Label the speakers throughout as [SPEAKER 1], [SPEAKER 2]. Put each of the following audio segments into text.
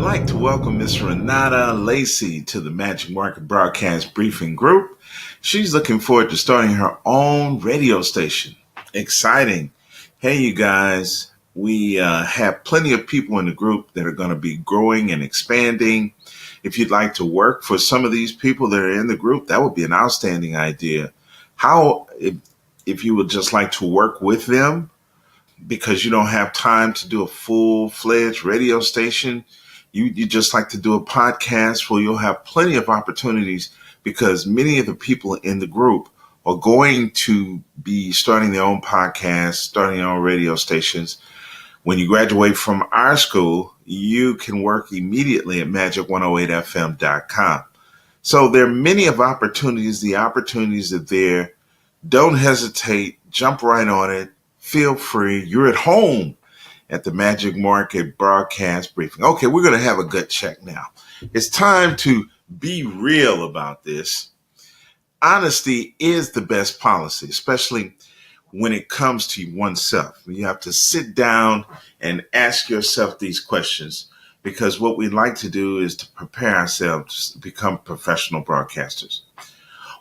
[SPEAKER 1] like to welcome Miss Renata Lacey to the Magic Market Broadcast Briefing Group. She's looking forward to starting her own radio station. Exciting. Hey, you guys, we have plenty of people in the group that are going to be growing and expanding. If you'd like to work for some of these people that are in the group, that would be an outstanding idea. If you would just like to work with them because you don't have time to do a full-fledged radio station, you just like to do a podcast, well, you'll have plenty of opportunities because many of the people in the group are going to be starting their own podcasts, starting their own radio stations. When you graduate from our school, you can work immediately at magic108fm.com. So there are many of opportunities. The opportunities are there. Don't hesitate. Jump right on it. Feel free. You're at home at the Magic Market Broadcast Briefing. Okay, we're going to have a gut check now. It's time to be real about this. Honesty is the best policy, especially when it comes to oneself. You have to sit down and ask yourself these questions because what we like to do is to prepare ourselves to become professional broadcasters.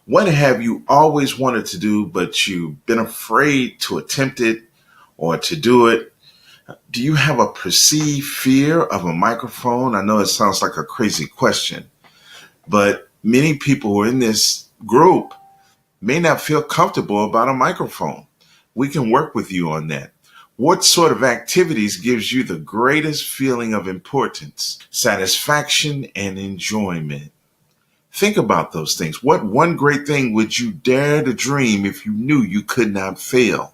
[SPEAKER 1] What have you always wanted to do, but you've been afraid to attempt it or to do it? Do you have a perceived fear of a microphone? I know it sounds like a crazy question, but many people who are in this group may not feel comfortable about a microphone. We can work with you on that. What sort of activities gives you the greatest feeling of importance, satisfaction, and enjoyment? Think about those things. What one great thing would you dare to dream if you knew you could not fail?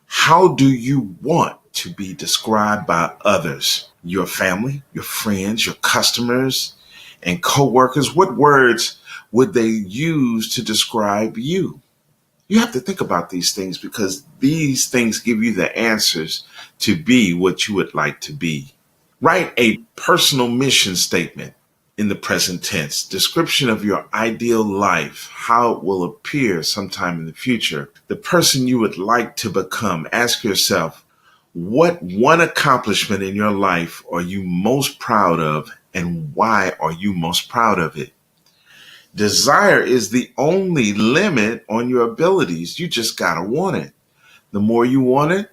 [SPEAKER 1] How do you want to be described by others? Your family, your friends, your customers, and coworkers? What words would they use to describe you? You have to think about these things because these things give you the answers to be what you would like to be. Write a personal mission statement in the present tense, description of your ideal life, how it will appear sometime in the future, the person you would like to become. Ask yourself, what one accomplishment in your life are you most proud of and why are you most proud of it? Desire is the only limit on your abilities. You just got to want it. The more you want it,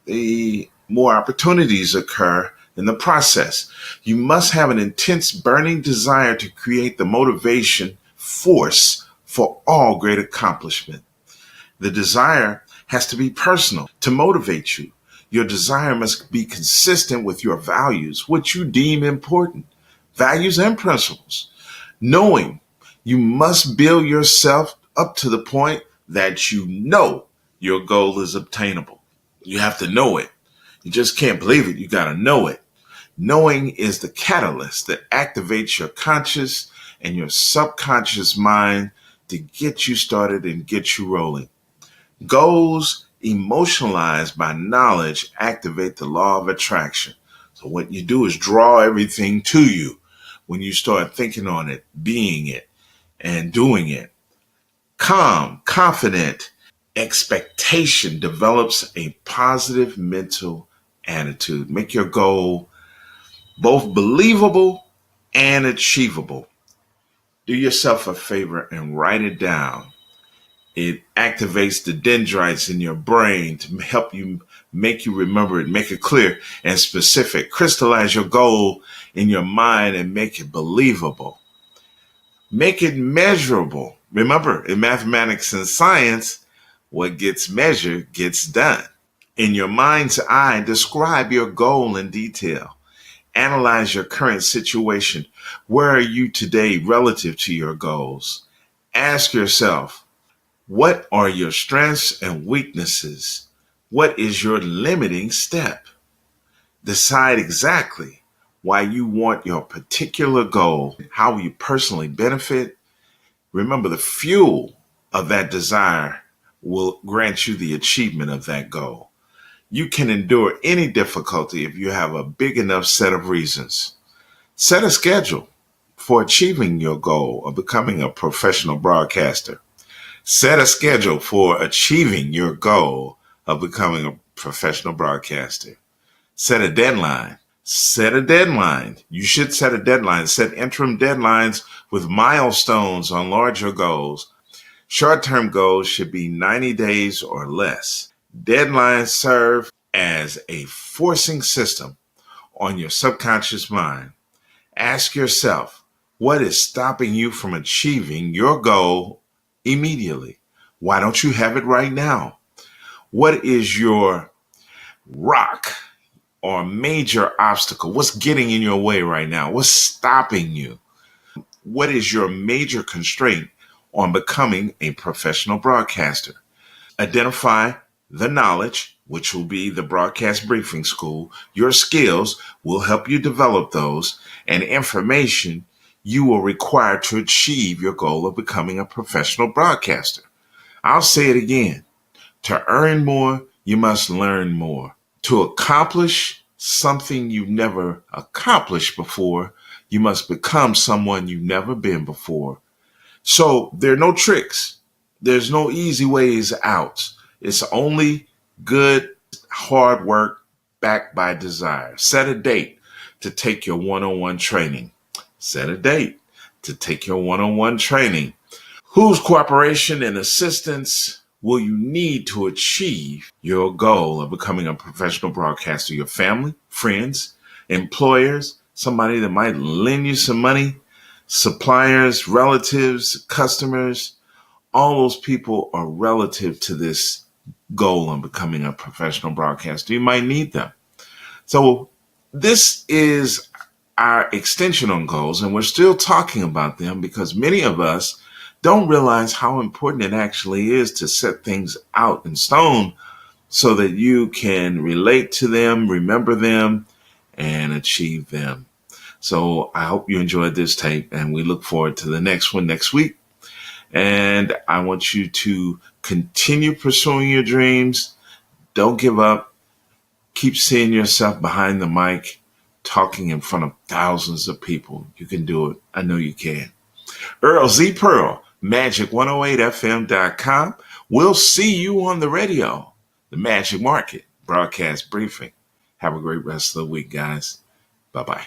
[SPEAKER 1] the more opportunities occur in the process. You must have an intense burning desire to create the motivation force for all great accomplishment. The desire has to be personal to motivate you. Your desire must be consistent with your values, what you deem important, values and principles. Knowing you must build yourself up to the point that you know your goal is obtainable. You have to know it. You just can't believe it. You got to know it. Knowing is the catalyst that activates your conscious and your subconscious mind to get you started and get you rolling. Goals emotionalized by knowledge activate the law of attraction. So what you do is draw everything to you when you start thinking on it, being it, and doing it. Calm, confident expectation develops a positive mental attitude. Make your goal both believable and achievable. Do yourself a favor and write it down. It activates the dendrites in your brain to help you make you remember it, make it clear and specific. Crystallize your goal in your mind and make it believable. Make it measurable. Remember, in mathematics and science, what gets measured gets done. In your mind's eye, describe your goal in detail. Analyze your current situation. Where are you today relative to your goals? Ask yourself, what are your strengths and weaknesses? What is your limiting step? Decide exactly why you want your particular goal, how you personally benefit. Remember, the fuel of that desire will grant you the achievement of that goal. You can endure any difficulty if you have a big enough set of reasons. Set a schedule for achieving your goal of becoming a professional broadcaster. Set a schedule for achieving your goal of becoming a professional broadcaster. Set a deadline. Set a deadline. You should set a deadline. Set interim deadlines with milestones on larger goals. Short-term goals should be 90 days or less. Deadlines serve as a forcing system on your subconscious mind. Ask yourself, what is stopping you from achieving your goal immediately? Why don't you have it right now? What is your rock or major obstacle? What's getting in your way right now? What's stopping you? What is your major constraint on becoming a professional broadcaster? Identify the knowledge, which will be the broadcast briefing school. Your skills will help you develop those, and information you will require to achieve your goal of becoming a professional broadcaster. I'll say it again. To earn more, you must learn more. To accomplish something you've never accomplished before, you must become someone you've never been before. So there are no tricks. There's no easy ways out. It's only good, hard work backed by desire. Set a date to take your one-on-one training. Set a date to take your one-on-one training. Whose cooperation and assistance will you need to achieve your goal of becoming a professional broadcaster? Your family, friends, employers, somebody that might lend you some money, suppliers, relatives, customers. All those people are relative to this goal of becoming a professional broadcaster. You might need them. So this is our extension on goals, and we're still talking about them because many of us don't realize how important it actually is to set things out in stone so that you can relate to them, remember them, and achieve them. So I hope you enjoyed this tape, and we look forward to the next one next week. And I want you to continue pursuing your dreams. Don't give up. Keep seeing yourself behind the mic, talking in front of thousands of people. You can do it. I know you can. Earl Z. Pearl, Majic108fm.com. We'll see you on the radio. The Magic Market Broadcast Briefing. Have a great rest of the week, guys. Bye-bye.